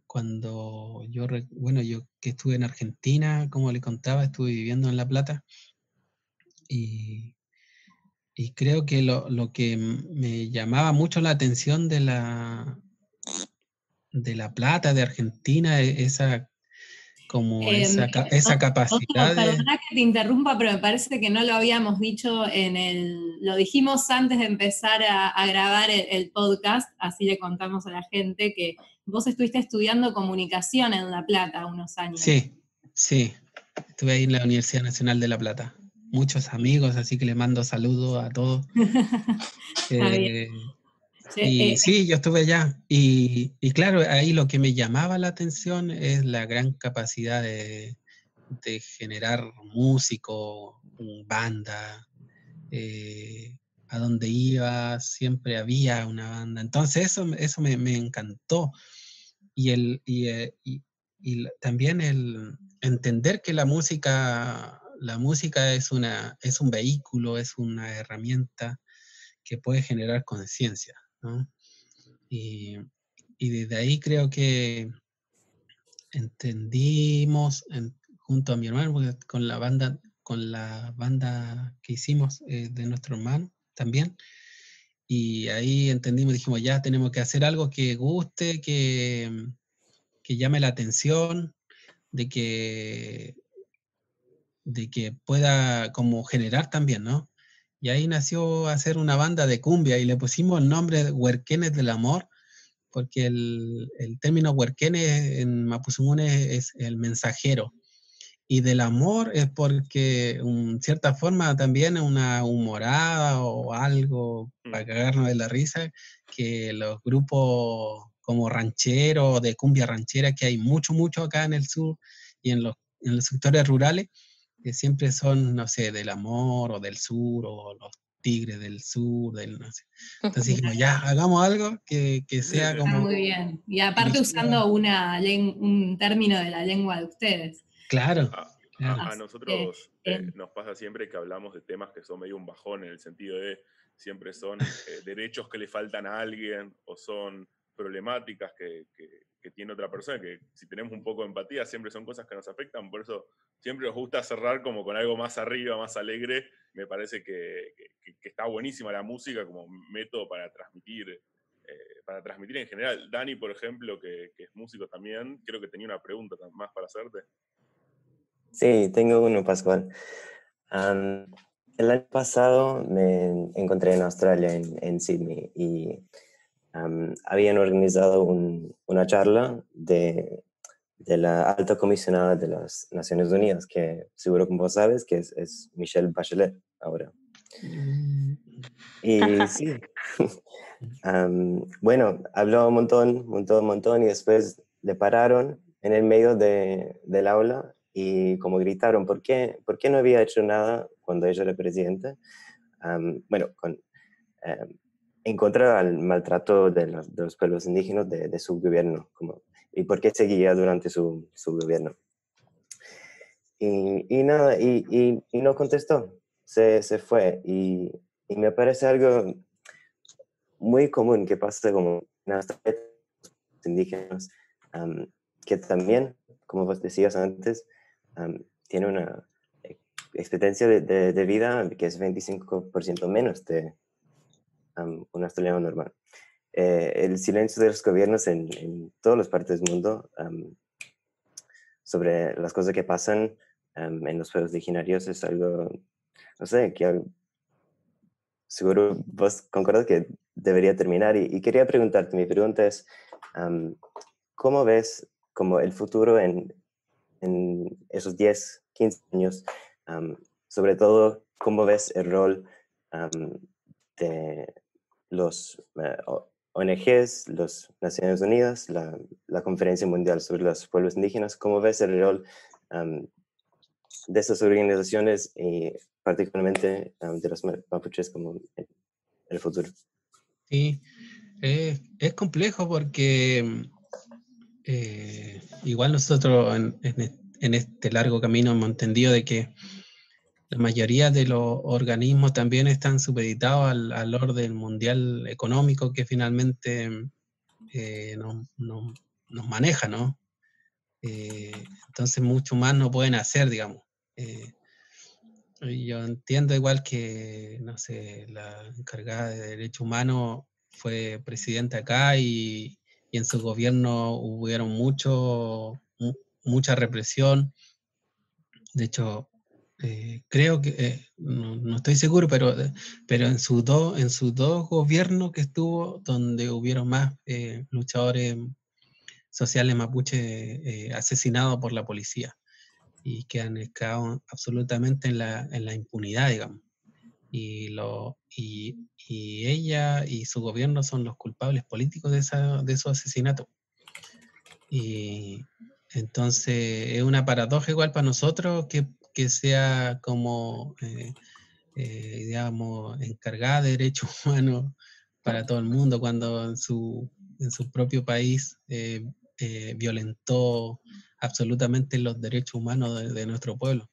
Speaker 6: cuando yo que estuve en Argentina, como le contaba, estuve viviendo en La Plata, y creo que lo que me llamaba mucho la atención de La Plata, de Argentina, esa capacidad
Speaker 5: Perdona que te interrumpa, pero me parece que no lo habíamos dicho lo dijimos antes de empezar a grabar el podcast, así le contamos a la gente que vos estuviste estudiando comunicación en La Plata unos años.
Speaker 6: Sí, estuve ahí en la Universidad Nacional de La Plata. Muchos amigos, así que les mando saludos a todos.
Speaker 5: Está bien.
Speaker 6: Y sí, yo estuve allá. Y claro, ahí lo que me llamaba la atención es la gran capacidad de generar músicos, banda. A donde iba siempre había una banda. Entonces eso me encantó. Y también el entender que la música es un vehículo, es una herramienta que puede generar conciencia, ¿no? Y desde ahí creo que entendimos junto a mi hermano, porque con la banda que hicimos de nuestro hermano también, y ahí entendimos, dijimos, ya tenemos que hacer algo que guste, que llame la atención, de que de que pueda como generar también, ¿no? Y ahí nació hacer una banda de cumbia y le pusimos el nombre de Huerquenes del Amor, porque el término huerquene en Mapuzungún es el mensajero. Y del amor es porque, en cierta forma, también es una humorada o algo para cagarnos de la risa, que los grupos como rancheros, de cumbia ranchera, que hay mucho acá en el sur y en los sectores rurales, que siempre son, no sé, del amor o del sur o los tigres del sur, no sé. Entonces dijimos, ya, hagamos algo que sea
Speaker 5: Está
Speaker 6: como...
Speaker 5: muy bien. Y aparte
Speaker 6: dirigido-
Speaker 5: usando un término de la lengua de ustedes.
Speaker 6: Claro, claro.
Speaker 2: A
Speaker 5: Así
Speaker 2: nosotros
Speaker 5: que,
Speaker 2: nos pasa siempre que hablamos de temas que son medio un bajón en el sentido de siempre son derechos que le faltan a alguien o son problemáticas que tiene otra persona, que si tenemos un poco de empatía siempre son cosas que nos afectan, por eso siempre nos gusta cerrar como con algo más arriba, más alegre. Me parece que está buenísima la música como método para transmitir en general. Dani, por ejemplo, que es músico también, creo que tenía una pregunta más para hacerte.
Speaker 3: Sí, tengo uno, Pascual. El año pasado me encontré en Australia, en Sydney, y habían organizado una charla de la alta comisionada de las Naciones Unidas, que seguro como vos sabes que es Michelle Bachelet ahora. Y sí, bueno, habló un montón, y después le pararon en el medio del aula y como gritaron, ¿por qué no había hecho nada cuando ella era presidenta? Bueno, en contra al maltrato de los pueblos indígenas de su gobierno, y por qué seguía durante su gobierno. Y nada, y no contestó, se fue, y me parece algo muy común que pasa como en los indígenas, que también, como vos decías antes, tiene una expectancia de vida que es 25% menos de un australiano normal. El silencio de los gobiernos en todas las partes del mundo sobre las cosas que pasan en los pueblos originarios es algo, no sé, que seguro vos concuerdas que debería terminar. Y quería preguntarte, mi pregunta es, ¿cómo ves como el futuro en esos 10, 15 años? Sobre todo, ¿cómo ves el rol de los ONGs, las Naciones Unidas, la Conferencia Mundial sobre los Pueblos Indígenas? ¿Cómo ves el rol de estas organizaciones y particularmente de los mapuches como en el futuro?
Speaker 6: Sí, es complejo porque igual nosotros en este largo camino hemos entendido de que la mayoría de los organismos también están supeditados al orden mundial económico que finalmente nos maneja, ¿no? Entonces mucho más no pueden hacer, digamos. Yo entiendo igual que, no sé, la encargada de derechos humanos fue presidenta acá y en su gobierno hubieron mucha represión. De hecho, creo que, no estoy seguro, pero en sus dos gobiernos que estuvo, donde hubieron más luchadores sociales mapuche asesinados por la policía y que han quedado absolutamente en la impunidad, digamos. Y ella y su gobierno son los culpables políticos de esos asesinatos. Y entonces es una paradoja igual para nosotros que sea como, digamos, encargada de derechos humanos para todo el mundo, cuando en su propio país violentó absolutamente los derechos humanos de nuestro pueblo.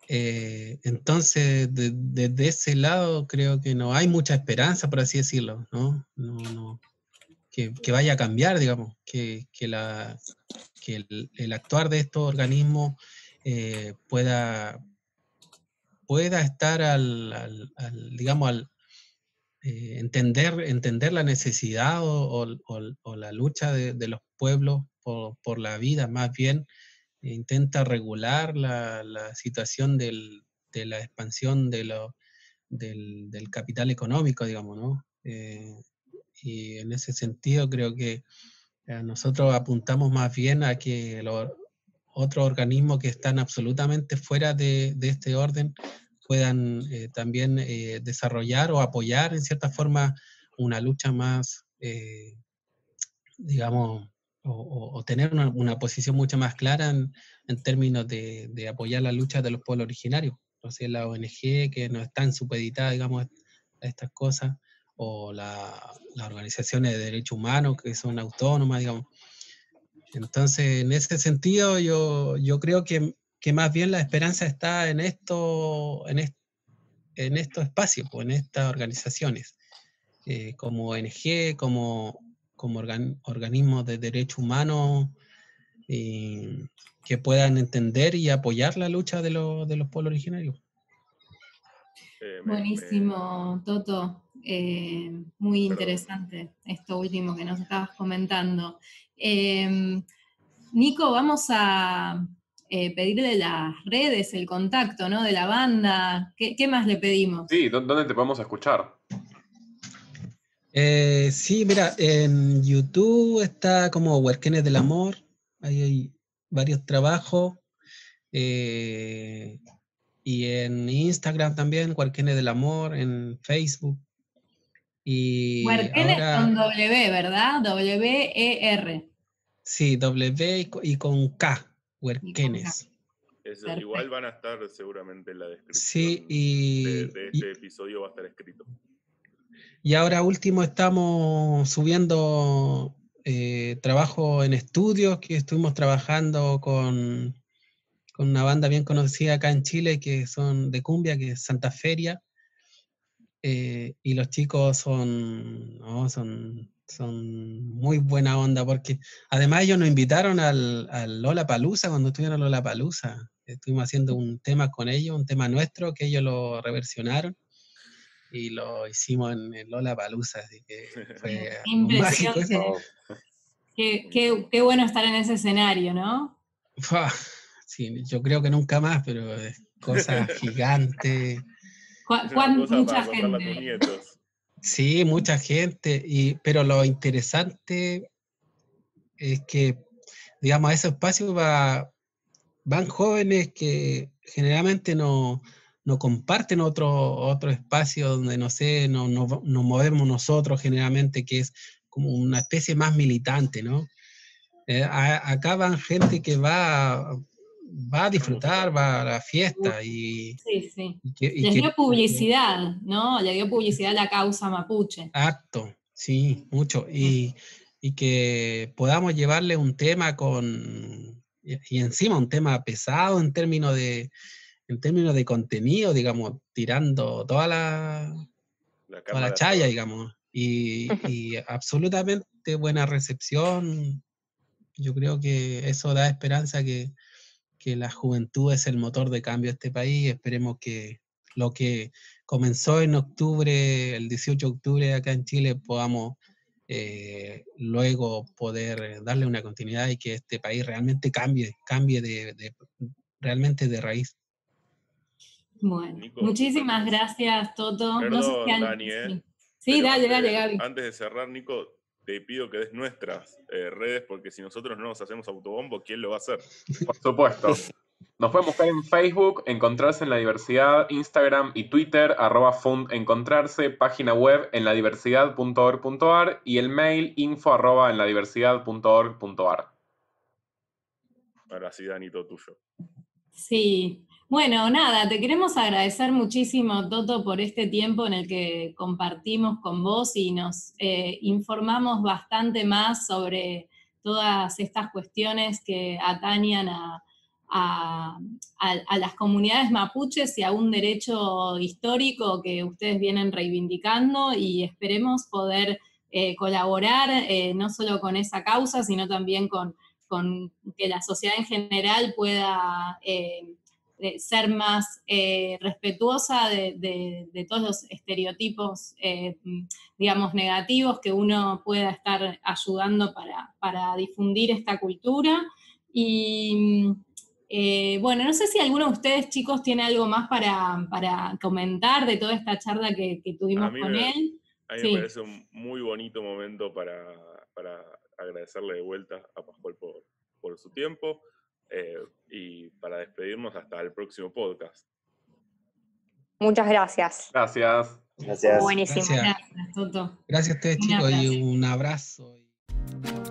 Speaker 6: Entonces, desde ese lado creo que no hay mucha esperanza, por así decirlo, ¿no? Que vaya a cambiar, digamos, que el actuar de estos organismos pueda estar digamos, entender la necesidad o la lucha de los pueblos por la vida, más bien, intenta regular la situación de la expansión del capital económico, digamos, ¿no? Y en ese sentido creo que nosotros apuntamos más bien a que los otros organismos que están absolutamente fuera de este orden puedan también desarrollar o apoyar en cierta forma una lucha más, digamos, o tener una posición mucho más clara en términos de apoyar la lucha de los pueblos originarios. Entonces la ONG que no están supeditadas, digamos, a estas cosas, o las organizaciones de derechos humanos que son autónomas, digamos. Entonces, en ese sentido, yo creo que más bien la esperanza está en estos espacios, pues, en estas organizaciones, como ONG, como organismos de derechos humanos, que puedan entender y apoyar la lucha de los pueblos originarios.
Speaker 5: Buenísimo, Toto. Muy
Speaker 1: Perdón.
Speaker 5: interesante esto último que nos estabas comentando. Nico, vamos a pedirle las redes, el contacto, ¿no? De la banda. ¿Qué más le pedimos?
Speaker 1: Sí, ¿dónde te podemos escuchar?
Speaker 6: Sí, mira, en YouTube está como Huerquenes del Amor, ahí hay varios trabajos, y en Instagram también, Huerquenes del Amor, en Facebook, y
Speaker 5: Huerquenes
Speaker 6: ahora,
Speaker 5: con W, ¿verdad? W-E-R.
Speaker 6: sí, W y con K,
Speaker 5: Y con K.
Speaker 6: Huerquenes.
Speaker 2: Eso,
Speaker 5: Perfecto.
Speaker 2: igual van a estar seguramente en la descripción
Speaker 6: Sí,
Speaker 2: de este episodio, va a estar escrito.
Speaker 6: y ahora último estamos subiendo trabajo en estudios, que estuvimos trabajando con una banda bien conocida acá en Chile, que son de cumbia, que es Santa Feria, y los chicos son muy buena onda, porque además ellos nos invitaron al Lollapalooza, cuando estuvieron en Lollapalooza. Estuvimos haciendo un tema con ellos, un tema nuestro, que ellos lo reversionaron, y lo hicimos en Lollapalooza, así que fue algo mágico eso.
Speaker 5: Impresionante. Qué bueno estar en ese escenario, ¿no?
Speaker 6: Fua, sí, yo creo que nunca más, pero es cosa gigante.
Speaker 2: Es una cosa
Speaker 5: Mucha
Speaker 2: para contarle a tus
Speaker 5: gente.
Speaker 2: nietos.
Speaker 6: Sí, mucha gente, pero lo interesante es que, digamos, a ese espacio van jóvenes que generalmente no comparten otro espacio donde, no sé, nos movemos nosotros generalmente, que es como una especie más militante, ¿no? Acá van gente que va a disfrutar, va a la fiesta
Speaker 5: Sí, sí.
Speaker 6: y
Speaker 5: Les
Speaker 6: que
Speaker 5: dio publicidad, ¿no? Le dio publicidad a la causa mapuche.
Speaker 6: acto, sí, mucho. Y que podamos llevarle un tema y encima un tema pesado en términos de contenido, digamos, tirando toda la chaya, digamos. Y absolutamente buena recepción. Yo creo que eso da esperanza que la juventud es el motor de cambio de este país. Esperemos que lo que comenzó en octubre, el 18 de octubre acá en Chile, podamos luego poder darle una continuidad y que este país realmente cambie realmente de raíz.
Speaker 5: Bueno,
Speaker 2: Nico,
Speaker 5: muchísimas gracias, Toto. No sé
Speaker 2: Perdón,
Speaker 5: si
Speaker 2: Dani,
Speaker 5: Sí,
Speaker 2: pero
Speaker 5: dale, Gaby.
Speaker 2: antes de cerrar, Nico, te pido que des nuestras redes, porque si nosotros no nos hacemos autobombo, ¿quién lo va a hacer?
Speaker 1: Por supuesto. Nos pueden buscar en Facebook, Encontrarse en la Diversidad, Instagram y Twitter, @fundencontrarse, página web en ladiversidad.org.ar y el mail info@enladiversidad.org.ar.
Speaker 2: Ahora sí, Dani, todo tuyo.
Speaker 5: Sí. Bueno, nada, te queremos agradecer muchísimo, Toto, por este tiempo en el que compartimos con vos y nos informamos bastante más sobre todas estas cuestiones que atañan a las comunidades mapuches y a un derecho histórico que ustedes vienen reivindicando, y esperemos poder colaborar no solo con esa causa, sino también con que la sociedad en general pueda ser más respetuosa de todos los estereotipos, digamos, negativos, que uno pueda estar ayudando para difundir esta cultura. Y Bueno, no sé si alguno de ustedes, chicos, tiene algo más para comentar de toda esta charla que tuvimos con él.
Speaker 7: A mí
Speaker 5: Sí.
Speaker 7: me parece un muy bonito momento para agradecerle de vuelta a Pascual por su tiempo y para despedirnos hasta el próximo podcast.
Speaker 4: Muchas gracias.
Speaker 1: Gracias.
Speaker 3: Gracias.
Speaker 4: Buenísimo.
Speaker 6: Gracias.
Speaker 5: Gracias, Toto.
Speaker 6: Gracias a ustedes,
Speaker 5: Un
Speaker 6: chicos, y
Speaker 5: abrazo.
Speaker 6: un abrazo.